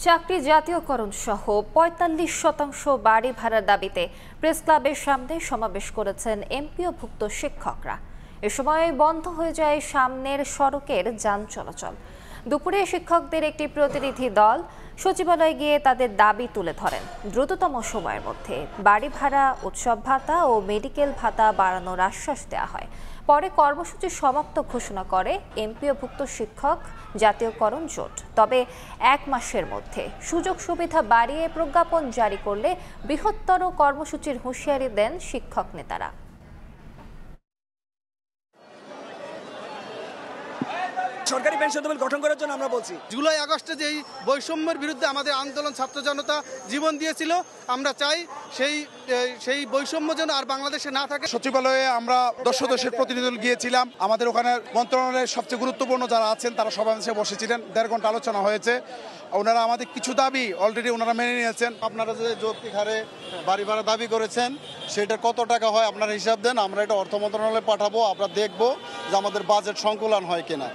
চাকরি জাতীয়করণ সহ ৪৫% বাড়ি ভাড়ার দাবিতে প্রেস ক্লাবের সামনে সমাবেশ করেছেন এমপিওভুক্ত শিক্ষকরা। এ সময় বন্ধ হয়ে যায় সামনের সড়কের যান চলাচল। দুপুরে শিক্ষকদের একটি প্রতিনিধি দল সচিবালয়ে গিয়ে তাদের দাবি তুলে ধরেন। দ্রুততম সময়ের মধ্যে বাড়ি ভাড়া, উৎসব ভাতা ও মেডিকেল ভাতা বাড়ানোর আশ্বাস দেওয়া হয়। পরে কর্মসূচি সমাপ্ত ঘোষণা করে এমপিওভুক্ত শিক্ষক জাতীয়করণ জোট। তবে ১ মাসের মধ্যে সুযোগ সুবিধা বাড়িয়ে প্রজ্ঞাপন জারি করলে বৃহত্তর কর্মসূচির হুঁশিয়ারি দেন শিক্ষক নেতারা। সরকারি পেনশন টেবিল গঠন করার জন্য আমরা বলছি, জুলাই আগস্টে যেই বৈষম্যের বিরুদ্ধে আমাদের আন্দোলন ছাত্র জনতা জীবন দিয়েছিল, আমরা চাই সেই বৈষম্য যেন আর বাংলাদেশে না থাকে। সচিবালয়ে আমরা ১০ সদস্যের প্রতিনিধি দল গিয়েছিলাম। আমাদের ওখানে মন্ত্রণালয়ের সবচেয়ে গুরুত্বপূর্ণ যারা আছেন তারা সবাই মিলে বসেছিলেন। ১.৫ ঘন্টা আলোচনা হয়েছে। ওনারা আমাদের কিছু দাবি অলরেডি ওনারা মেনে নিয়েছেন। আপনারা যে যৌক্তিক হারে বাড়ি ভাড়া দাবি করেছেন সেটা কত টাকা হয় আপনারা হিসাব দেন, আমরা এটা অর্থ মন্ত্রণালয়ে পাঠাবো। আমরা দেখবো যে আমাদের বাজেট সংকুলন হয় কিনা।